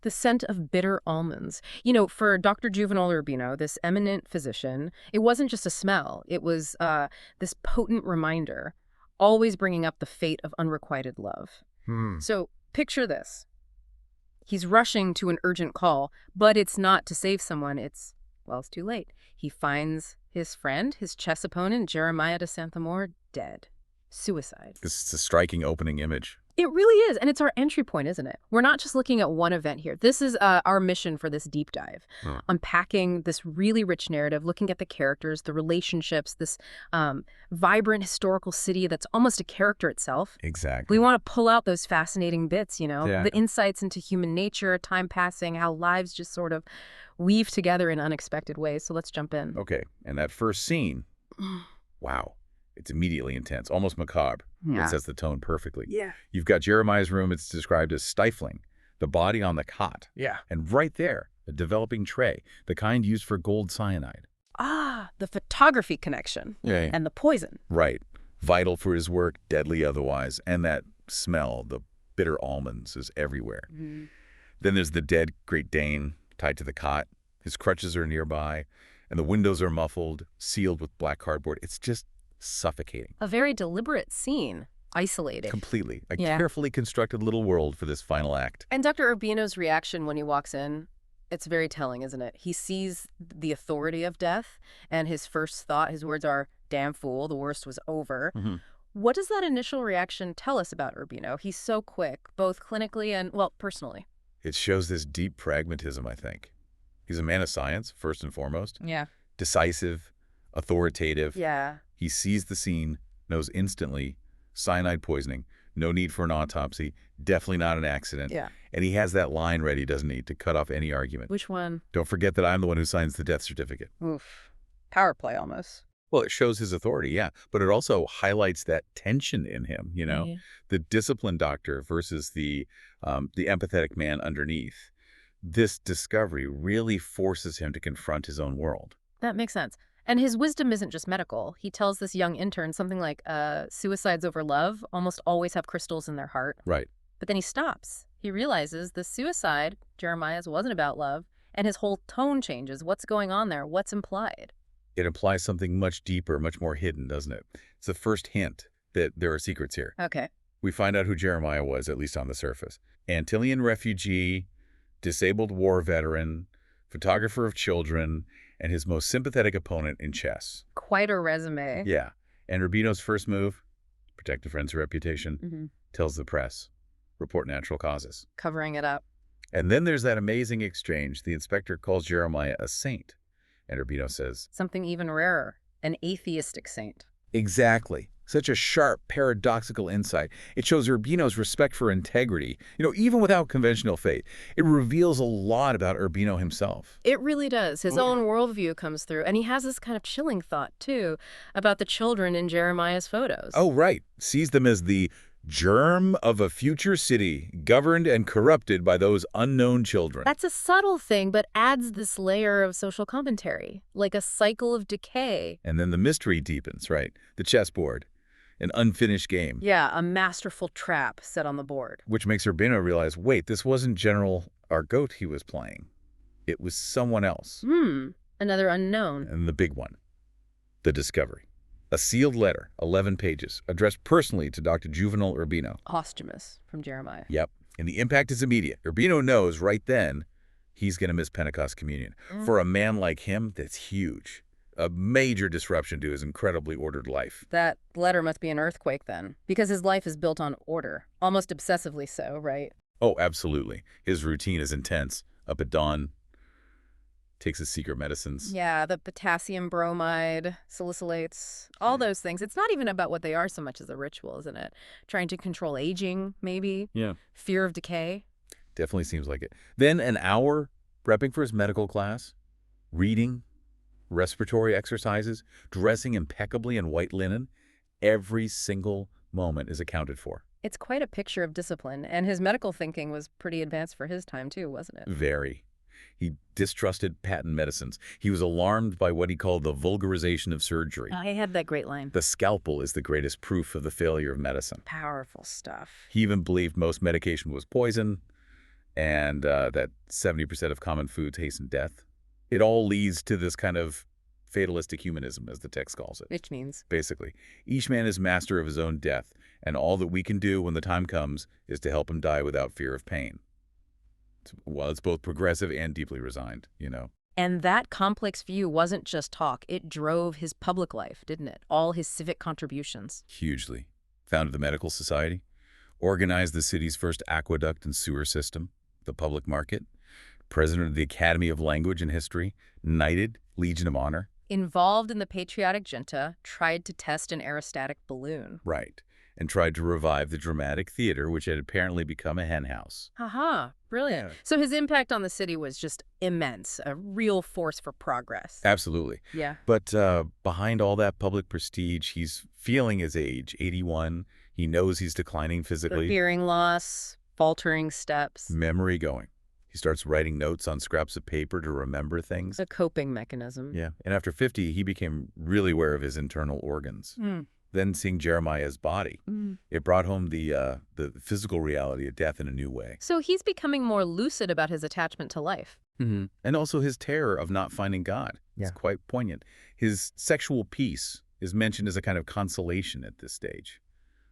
The scent of bitter almonds. You know, for Dr. Juvenal Urbino, this eminent physician, it wasn't just a smell. It was this potent reminder, always bringing up the fate of unrequited love. So picture this. He's rushing to an urgent call, but it's not to save someone. Well, it's too late. He finds his friend, his chess opponent, Jeremiah de Saint-Amour, dead. Suicide. This is a striking opening image. It really is, and it's our entry point, isn't it? We're not just looking at one event here. This is our mission for this deep dive, unpacking this really rich narrative, looking at the characters, the relationships, this vibrant historical city that's almost a character itself. Exactly. We want to pull out those fascinating bits, Yeah. the insights into human nature, time passing, how lives just sort of weave together in unexpected ways. So let's jump in. Okay, and that first scene, wow, it's immediately intense, almost macabre. Yeah. It sets the tone perfectly. Yeah. You've got Jeremiah's room. It's described as stifling, the body on the cot. Yeah. And right there, a developing tray, the kind used for gold cyanide. Ah, the photography connection. Yeah. And the poison. Right. Vital for his work, deadly otherwise. And that smell, the bitter almonds, is everywhere. Then there's the dead Great Dane tied to the cot. His crutches are nearby, and the windows are muffled, sealed with black cardboard. It's just suffocating. A very deliberate scene, isolated. Completely. A Yeah. carefully constructed little world for this final act. And Dr. Urbino's reaction when he walks in, it's very telling, isn't it? He sees the authority of death, and his first thought, his words are, "Damn fool, the worst was over." What does that initial reaction tell us about Urbino? He's so quick, both clinically and, well, personally. It shows this deep pragmatism, I think. He's a man of science, first and foremost. Yeah. Decisive, authoritative. Yeah. He sees the scene, knows instantly, cyanide poisoning, no need for an autopsy, definitely not an accident. Yeah. And he has that line ready, doesn't he, to cut off any argument. Which one? Don't forget that I'm the one who signs the death certificate. Oof. Power play almost. Well, it shows his authority, yeah, but it also highlights that tension in him, you know? Yeah. The disciplined doctor versus the empathetic man underneath. This discovery really forces him to confront his own world. That makes sense. And his wisdom isn't just medical. He tells this young intern something like, suicides over love almost always have crystals in their heart. Right. But then he stops. He realizes the suicide, Jeremiah's, wasn't about love, and his whole tone changes. What's going on there? What's implied? It implies something much deeper, much more hidden, doesn't it? It's the first hint that there are secrets here. Okay. We find out who Jeremiah was, at least on the surface. Antillean refugee, disabled war veteran, photographer of children, and his most sympathetic opponent in chess. Quite a resume. Yeah. And Urbino's first move, protect a friend's reputation, tells the press, report natural causes. Covering it up. And then there's that amazing exchange. The inspector calls Jeremiah a saint. And Urbino says, Something even rarer, an atheistic saint. exactly. Such a sharp, paradoxical insight. It shows Urbino's respect for integrity, even without conventional faith. It reveals a lot about Urbino himself. It really does. His own worldview comes through. And he has this kind of chilling thought, too, about the children in Jeremiah's photos. Oh, right. Sees them as the germ of a future city, governed and corrupted by those unknown children. That's a subtle thing, but adds this layer of social commentary, like a cycle of decay. And then the mystery deepens, right? The chessboard. An unfinished game. Yeah, a masterful trap set on the board. Which makes Urbino realize, wait, this wasn't General Argot he was playing. It was someone else. Another unknown. And the big one, the discovery. A sealed letter, 11 pages, addressed personally to Dr. Juvenal Urbino. Posthumous from Jeremiah. Yep. And the impact is immediate. Urbino knows right then he's going to miss Pentecost communion. For a man like him, that's huge. A major disruption to his incredibly ordered life. That letter must be an earthquake then, because his life is built on order, almost obsessively so, right? Oh, absolutely. His routine is intense. Up at dawn, takes his secret medicines. Yeah, the potassium bromide, salicylates, all those things. It's not even about what they are so much as a ritual, isn't it? Trying to control aging, maybe. Yeah. Fear of decay. Definitely seems like it. Then an hour prepping for his medical class, reading, respiratory exercises, dressing impeccably in white linen. Every single moment is accounted for. It's quite a picture of discipline, and his medical thinking was pretty advanced for his time too, wasn't it? Very. He distrusted patent medicines. He was alarmed by what he called the vulgarization of surgery. I had that great line. The scalpel is the greatest proof of the failure of medicine. Powerful stuff. He even believed most medication was poison, and that 70% of common foods hasten death. It all leads to this kind of fatalistic humanism, as the text calls it. Which means? Basically, each man is master of his own death, and all that we can do when the time comes is to help him die without fear of pain. Well, it's both progressive and deeply resigned, you know. And that complex view wasn't just talk. It drove his public life, didn't it? All his civic contributions. Hugely. Founded the Medical Society, organized the city's first aqueduct and sewer system, the public market, president of the Academy of Language and History, knighted, Legion of Honor. Involved in the patriotic junta, tried to test an aerostatic balloon. Right. And tried to revive the dramatic theater, which had apparently become a henhouse. Haha, brilliant. Yeah. So his impact on the city was just immense, a real force for progress. Absolutely. Yeah. But behind all that public prestige, he's feeling his age, 81. He knows he's declining physically. The hearing loss, faltering steps. Memory going. He starts writing notes on scraps of paper to remember things. A coping mechanism. Yeah. And after 50, he became really aware of his internal organs. Then seeing Jeremiah's body, it brought home the physical reality of death in a new way. So he's becoming more lucid about his attachment to life. And also his terror of not finding God. It's quite poignant. His sexual peace is mentioned as a kind of consolation at this stage.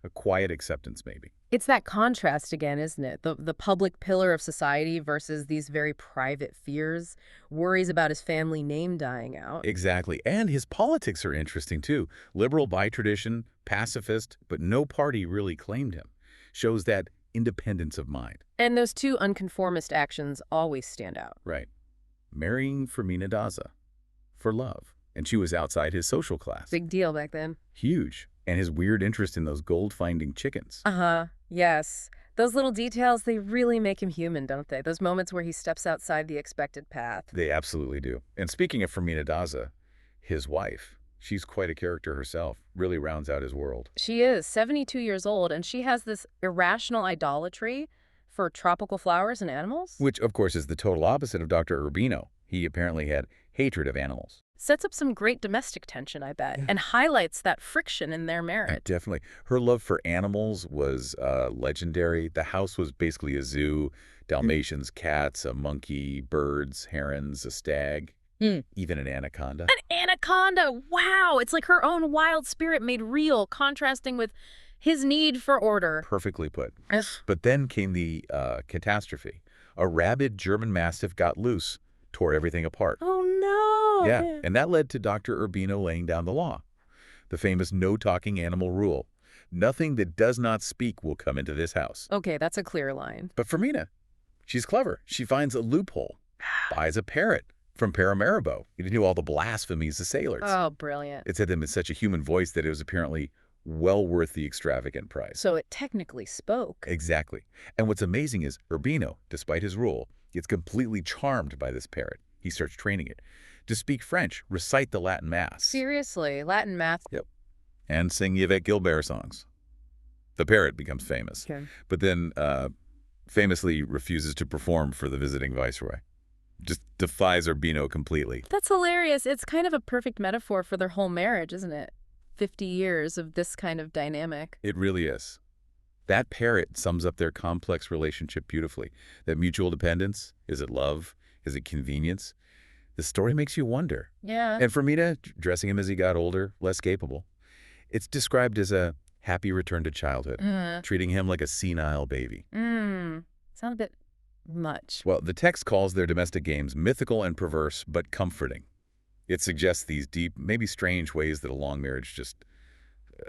A quiet acceptance, maybe. It's that contrast again, isn't it? The public pillar of society versus these very private fears, worries about his family name dying out. Exactly. And his politics are interesting, too. Liberal by tradition, pacifist, but no party really claimed him. Shows that independence of mind. And those two unconformist actions always stand out. Right. Marrying Fermina Daza for love. And she was outside his social class. Big deal back then. Huge. And his weird interest in those gold-finding chickens. Yes. Those little details, they really make him human, don't they? Those moments where he steps outside the expected path. They absolutely do. And speaking of Fermina Daza, his wife, she's quite a character herself, really rounds out his world. She is 72 years old, and she has this irrational idolatry for tropical flowers and animals. Which, of course, is the total opposite of Dr. Urbino. He apparently had hatred of animals. Sets up some great domestic tension, I bet, and highlights that friction in their marriage. Definitely. Her love for animals was legendary. The house was basically a zoo. Dalmatians, cats, a monkey, birds, herons, a stag, even an anaconda. An anaconda! Wow! It's like her own wild spirit made real, contrasting with his need for order. Perfectly put. But then came the catastrophe. A rabid German Mastiff got loose, tore everything apart. Oh, no! Yeah, and that led to Dr. Urbino laying down the law. The famous no-talking animal rule. Nothing that does not speak will come into this house. Okay, that's a clear line. But Fermina, she's clever. She finds a loophole, buys a parrot from Paramaribo. He knew all the blasphemies of sailors. Oh, brilliant. It said them in such a human voice that it was apparently well worth the extravagant price. So it technically spoke. Exactly. And what's amazing is Urbino, despite his rule, gets completely charmed by this parrot. He starts training it to speak French, recite the Latin Mass. Seriously, Latin Mass. Yep. And sing Yvette Gilbert songs. The parrot becomes famous, but then famously refuses to perform for the visiting viceroy. Just defies Urbino completely. That's hilarious. It's kind of a perfect metaphor for their whole marriage, isn't it? 50 years of this kind of dynamic. It really is. That parrot sums up their complex relationship beautifully. That mutual dependence, is it love? Is it convenience? The story makes you wonder. Yeah. And Fermina, dressing him as he got older, less capable, it's described as a happy return to childhood, treating him like a senile baby. Sound a bit much. Well, the text calls their domestic games mythical and perverse, but comforting. It suggests these deep, maybe strange ways that a long marriage just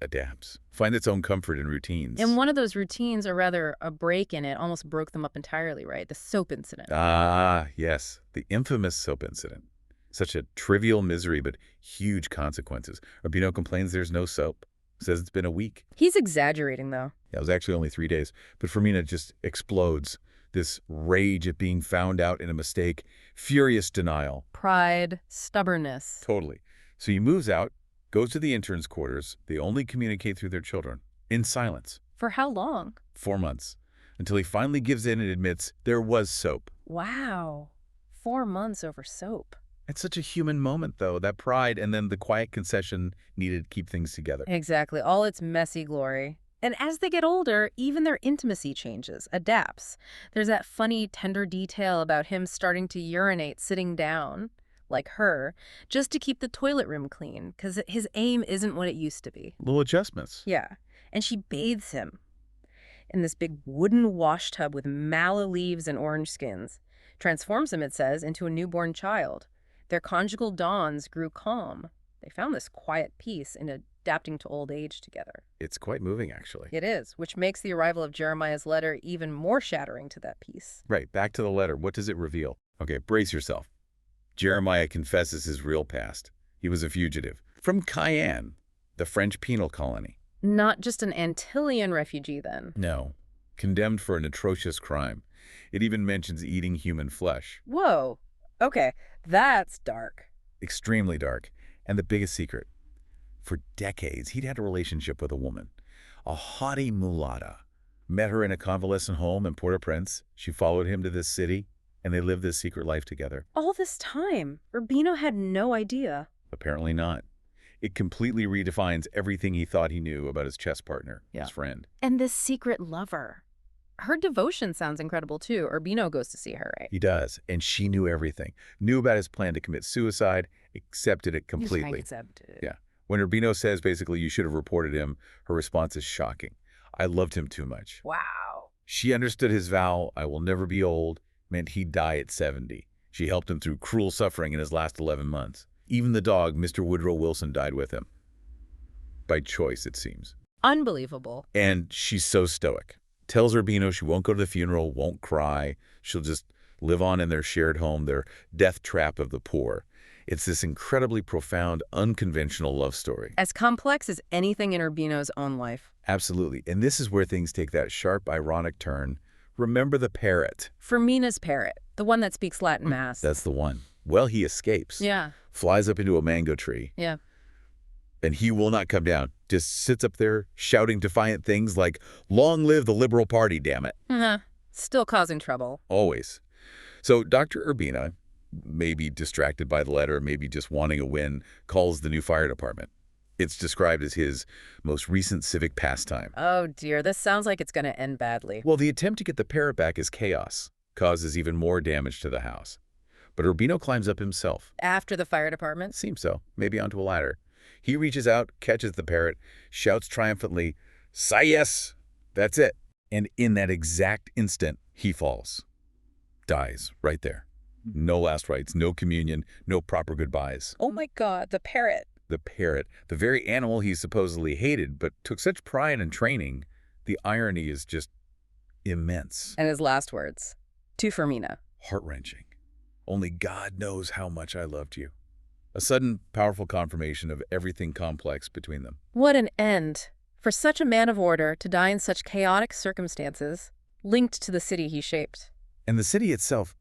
adapts, finds its own comfort in routines. And one of those routines, or rather a break in it, almost broke them up entirely, right? The soap incident. Ah, yes, the infamous soap incident. Such a trivial misery, but huge consequences. Urbino complains there's no soap, says it's been a week. He's exaggerating, though. Yeah, it was actually only 3 days. But Fermina just explodes. This rage at being found out in a mistake, furious denial. Pride, stubbornness. Totally. So he moves out, goes to the interns' quarters. They only communicate through their children, in silence. For how long? 4 months. Until he finally gives in and admits there was soap. Wow. 4 months over soap. It's such a human moment, though, that pride and then the quiet concession needed to keep things together. Exactly. All its messy glory. And as they get older, even their intimacy changes, adapts. There's that funny, tender detail about him starting to urinate sitting down, like her, just to keep the toilet room clean, because his aim isn't what it used to be. Little adjustments. Yeah. And she bathes him in this big wooden wash tub with mallow leaves and orange skins. Transforms him, it says, into a newborn child. Their conjugal dawns grew calm. They found this quiet peace in adapting to old age together. It's quite moving, actually. It is, which makes the arrival of Jeremiah's letter even more shattering to that peace. Right, back to the letter. What does it reveal? Okay, brace yourself. Jeremiah confesses his real past. He was a fugitive from Cayenne, the French penal colony. Not just an Antillean refugee, then. No, condemned for an atrocious crime. It even mentions eating human flesh. Whoa. Okay, that's dark. Extremely dark. And the biggest secret. For decades, he'd had a relationship with a woman, a haughty mulatta. Met her in a convalescent home in Port-au-Prince. She followed him to this city, and they lived this secret life together. All this time, Urbino had no idea. Apparently not. It completely redefines everything he thought he knew about his chess partner, his friend. And this secret lover. Her devotion sounds incredible, too. Urbino goes to see her, right? He does, and she knew everything. Knew about his plan to commit suicide, accepted it completely. Accepted it. Yeah. When Urbino says, basically, you should have reported him, her response is shocking. I loved him too much. Wow. She understood his vow, I will never be old, meant he'd die at 70. She helped him through cruel suffering in his last 11 months. Even the dog, Mr. Woodrow Wilson, died with him. By choice, it seems. Unbelievable. And she's so stoic. Tells Urbino she won't go to the funeral, won't cry. She'll just live on in their shared home, their death trap of the poor. It's this incredibly profound, unconventional love story. As complex as anything in Urbino's own life. Absolutely. And this is where things take that sharp, ironic turn. Remember the parrot. Fermina's parrot, the one that speaks Latin Mass. That's the one. Well, he escapes. Yeah. Flies up into a mango tree. Yeah. And he will not come down. Just sits up there shouting defiant things like, long live the Liberal Party, damn it. Still causing trouble. Always. So Dr. Urbino, maybe distracted by the letter, maybe just wanting a win, calls the new fire department. It's described as his most recent civic pastime. Oh dear, this sounds like it's going to end badly. Well, the attempt to get the parrot back is chaos, causes even more damage to the house. But Urbino climbs up himself. After the fire department? Seems so, maybe onto a ladder. He reaches out, catches the parrot, shouts triumphantly, "Sayes!" That's it. And in that exact instant, he falls. Dies right there. No last rites, no communion, no proper goodbyes. Oh my God, the parrot. The parrot, the very animal he supposedly hated but took such pride in training, the irony is just immense. And his last words, to Fermina. Heart-wrenching. Only God knows how much I loved you. A sudden, powerful confirmation of everything complex between them. What an end. For such a man of order to die in such chaotic circumstances, linked to the city he shaped. And the city itself,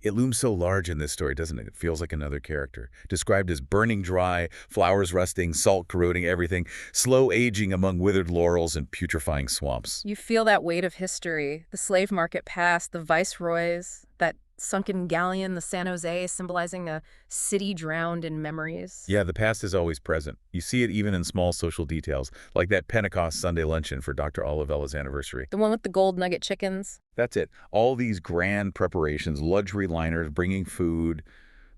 it looms so large in this story, doesn't it? It feels like another character. Described as burning dry, flowers rusting, salt corroding everything, slow aging among withered laurels and putrefying swamps. You feel that weight of history, the slave market past, the viceroys, that sunken galleon, the San Jose, symbolizing a city drowned in memories. Yeah, the past is always present. You see it even in small social details, like that Pentecost Sunday luncheon for Dr. Olivella's anniversary. The one with the gold nugget chickens. That's it. All these grand preparations, luxury liners, bringing food.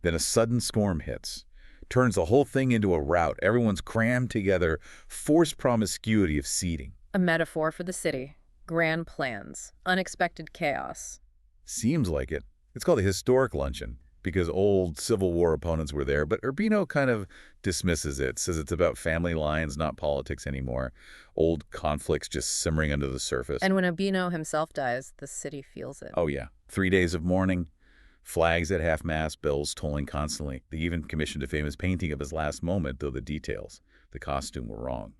Then a sudden storm hits. Turns the whole thing into a rout. Everyone's crammed together. Forced promiscuity of seating. A metaphor for the city. Grand plans. Unexpected chaos. Seems like it. It's called a historic luncheon because old Civil War opponents were there, but Urbino kind of dismisses it, says it's about family lines, not politics anymore. Old conflicts just simmering under the surface. And when Urbino himself dies, the city feels it. Oh, yeah. 3 days of mourning, flags at half-mast, bells tolling constantly. They even commissioned a famous painting of his last moment, though the details, the costume, were wrong.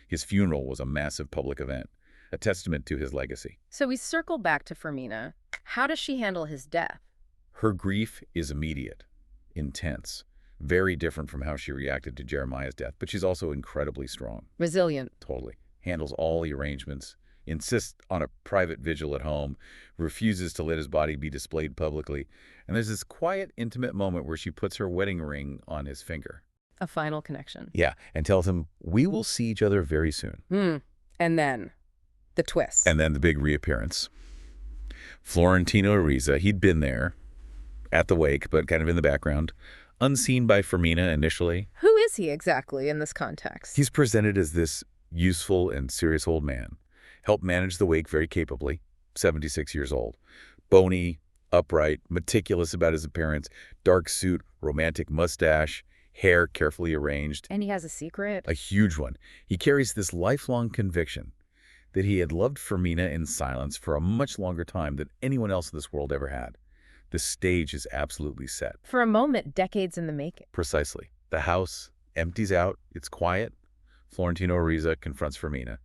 His funeral was a massive public event, a testament to his legacy. So we circle back to Fermina. How does she handle his death? Her grief is immediate, intense, very different from how she reacted to Jeremiah's death, but she's also incredibly strong. Resilient. Totally. Handles all the arrangements, insists on a private vigil at home, refuses to let his body be displayed publicly, and there's this quiet, intimate moment where she puts her wedding ring on his finger. A final connection. Yeah, and tells him, we will see each other very soon. And then the twist. And then the big reappearance. Florentino Ariza, he'd been there at the wake, but kind of in the background, unseen by Fermina initially. Who is he exactly in this context? He's presented as this useful and serious old man, helped manage the wake very capably, 76 years old. Bony, upright, meticulous about his appearance, dark suit, romantic mustache, hair carefully arranged. And he has a secret? A huge one. He carries this lifelong conviction that he had loved Fermina in silence for a much longer time than anyone else in this world ever had. The stage is absolutely set. For a moment, decades in the making. Precisely. The house empties out. It's quiet. Florentino Ariza confronts Fermina,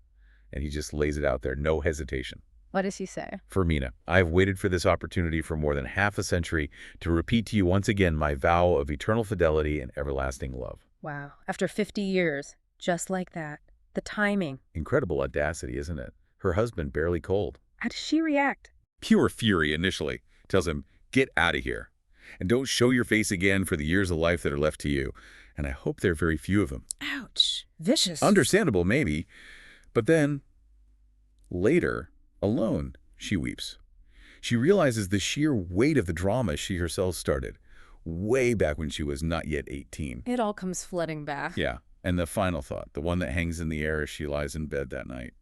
and he just lays it out there, no hesitation. What does he say? Fermina, I have waited for this opportunity for more than half a century to repeat to you once again my vow of eternal fidelity and everlasting love. Wow. After 50 years, just like that. The timing. Incredible audacity, isn't it? Her husband barely cold. How does she react? Pure fury initially. Tells him, get out of here. And don't show your face again for the years of life that are left to you. And I hope there are very few of them. Ouch. Vicious. Understandable, maybe. But then, later, alone, she weeps. She realizes the sheer weight of the drama she herself started, way back when she was not yet 18. It all comes flooding back. Yeah, and the final thought, the one that hangs in the air as she lies in bed that night.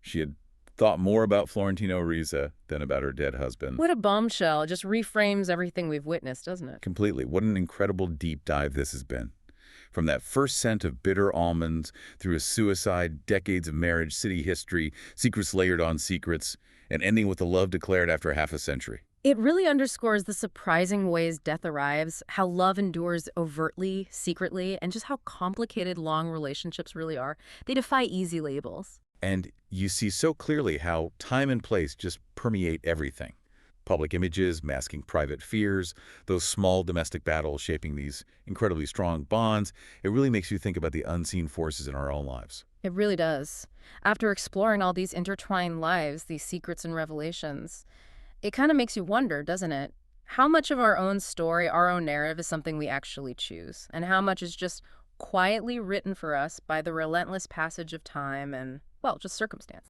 She had thought more about Florentino Ariza than about her dead husband. What a bombshell. It just reframes everything we've witnessed, doesn't it? Completely. What an incredible deep dive this has been. From that first scent of bitter almonds, through a suicide, decades of marriage, city history, secrets layered on secrets, and ending with the love declared after half a century. It really underscores the surprising ways death arrives, how love endures overtly, secretly, and just how complicated long relationships really are. They defy easy labels. And you see so clearly how time and place just permeate everything. Public images masking private fears, those small domestic battles shaping these incredibly strong bonds. It really makes you think about the unseen forces in our own lives. It really does. After exploring all these intertwined lives, these secrets and revelations, it kind of makes you wonder, doesn't it? How much of our own story, our own narrative is something we actually choose, and how much is just quietly written for us by the relentless passage of time and, well, just circumstance.